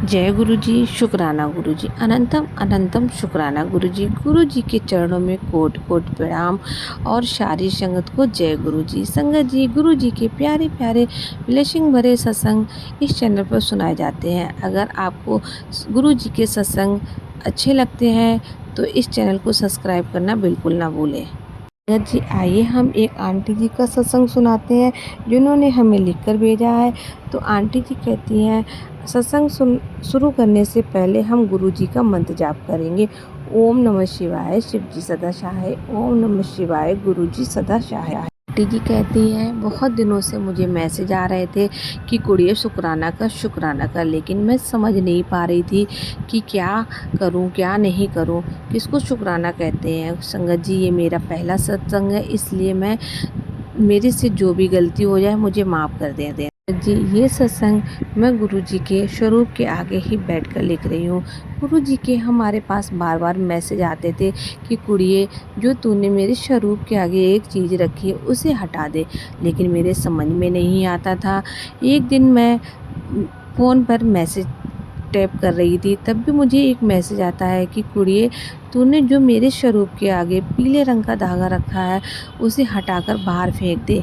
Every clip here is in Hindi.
जय गुरु जी, शुक्राना गुरु जी, अनंतम अनंतम शुक्राना गुरु जी के चरणों में कोट कोट प्रणाम और सारी संगत को जय गुरु जी। संगत जी, गुरु जी के प्यारे प्यारे ब्लेसिंग भरे सत्संग इस चैनल पर सुनाए जाते हैं। अगर आपको गुरु जी के सत्संग अच्छे लगते हैं तो इस चैनल को सब्सक्राइब करना बिल्कुल ना भूलें। संगत जी, आइए हम एक आंटी जी का सत्संग सुनाते हैं जिन्होंने हमें लिखकर भेजा है। तो आंटी जी कहती हैं, सत्संग शुरू करने से पहले हम गुरु जी का मंत्र जाप करेंगे। ओम नमः शिवाय, शिव जी सदा सहाय। ओम नमः शिवाय, गुरु जी सदा सहाय। आंटी जी कहती हैं, बहुत दिनों से मुझे मैसेज आ रहे थे कि कुड़िए शुक्राना कर, लेकिन मैं समझ नहीं पा रही थी कि क्या करूं क्या नहीं करूं, किसको शुक्राना कहते हैं। संगत जी, ये मेरा पहला सत्संग है, इसलिए मेरे से जो भी गलती हो जाए मुझे माफ़ कर दें जी। ये सत्संग मैं गुरु जी के स्वरूप के आगे ही बैठकर लिख रही हूँ। गुरु जी के हमारे पास बार बार मैसेज आते थे कि कुड़िए, जो तूने मेरे स्वरूप के आगे एक चीज़ रखी है उसे हटा दे, लेकिन मेरे समझ में नहीं आता था। एक दिन मैं फ़ोन पर मैसेज टैप कर रही थी, तब भी मुझे एक मैसेज आता है कि कुड़िए, तूने जो मेरे स्वरूप के आगे पीले रंग का धागा रखा है उसे हटाकर बाहर फेंक दे।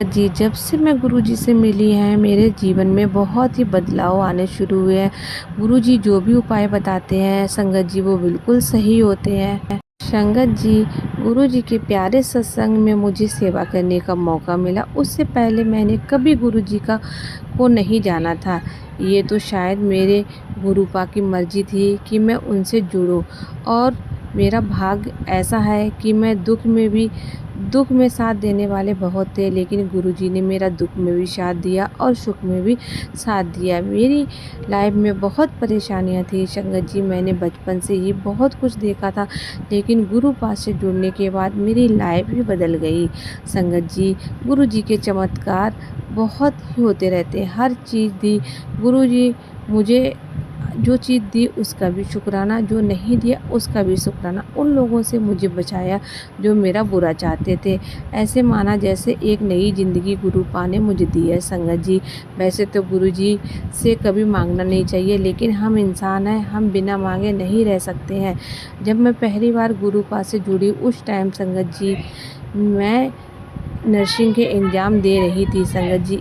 जी, जब से मैं गुरुजी से मिली हैं मेरे जीवन में बहुत ही बदलाव आने शुरू हुए हैं। गुरुजी जो भी उपाय बताते हैं संगत जी, वो बिल्कुल सही होते हैं। संगत जी, गुरुजी के प्यारे सत्संग में मुझे सेवा करने का मौका मिला। उससे पहले मैंने कभी गुरुजी को नहीं जाना था। ये तो शायद मेरे गुरुपा की मर्जी थी कि मैं उनसे जुड़ूं, और मेरा भाग्य ऐसा है कि मैं दुख में साथ देने वाले बहुत थे, लेकिन गुरुजी ने मेरा दुख में भी साथ दिया और सुख में भी साथ दिया। मेरी लाइफ में बहुत परेशानियां थी संगत जी, मैंने बचपन से ही बहुत कुछ देखा था, लेकिन गुरु पास से जुड़ने के बाद मेरी लाइफ भी बदल गई। संगत जी, गुरुजी के चमत्कार बहुत ही होते रहते हैं। हर चीज़ दी गुरुजी मुझे, जो चीज़ दी उसका भी शुक्राना, जो नहीं दिया उसका भी शुक्राना। उन लोगों से मुझे बचाया जो मेरा बुरा चाहते थे। ऐसे माना जैसे एक नई ज़िंदगी गुरुपा ने मुझे दी है संगत जी। वैसे तो गुरुजी से कभी मांगना नहीं चाहिए, लेकिन हम इंसान हैं, हम बिना मांगे नहीं रह सकते हैं। जब मैं पहली बार गुरुपा से जुड़ी उस टाइम संगत जी, मैं नर्सिंग के एग्ज़ाम दे रही थी संगत जी।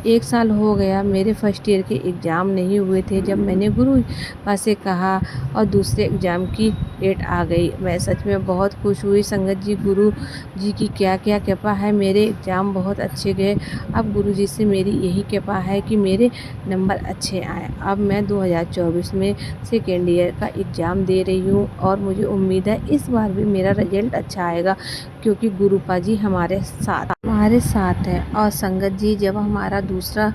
1 साल हो गया, मेरे फर्स्ट ईयर के एग्ज़ाम नहीं हुए थे जब मैंने गुरुपा से कहा और दूसरे एग्ज़ाम की डेट आ गई। मैं सच में बहुत खुश हुई संगत जी। गुरु जी की क्या क्या कृपा है, मेरे एग्ज़ाम बहुत अच्छे गए। अब गुरु जी से मेरी यही कृपा है कि मेरे नंबर अच्छे आए। अब मैं 2024 में सेकेंड ईयर का एग्ज़ाम दे रही हूँ और मुझे उम्मीद है इस बार भी मेरा रिजल्ट अच्छा आएगा, क्योंकि गुरुपा जी हमारे साथ है। और संगत जी, जब हमारा दूसरा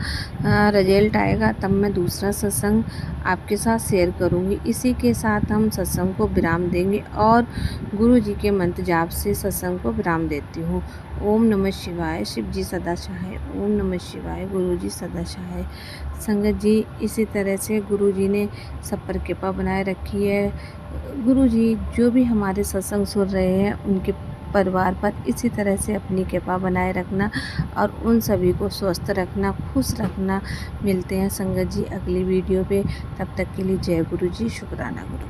रिजल्ट आएगा तब मैं दूसरा सत्संग आपके साथ शेयर करूंगी। इसी के साथ हम सत्संग को विराम देंगे और गुरु जी के मंत्र जाप से सत्संग को विराम देती हूँ। ओम नमः शिवाय, शिव जी सदा सहाय। ओम नमः शिवाय, गुरु जी सदा सहाय। संगत जी, इसी तरह से गुरु जी ने सब पर कृपा बनाए रखी है। गुरु जी जो भी हमारे सत्संग सुन रहे हैं उनके परिवार पर इसी तरह से अपनी कृपा बनाए रखना और उन सभी को स्वस्थ रखना, खुश रखना। मिलते हैं संगत जी अगली वीडियो पे, तब तक के लिए जय गुरु जी, शुक्राना गुरु।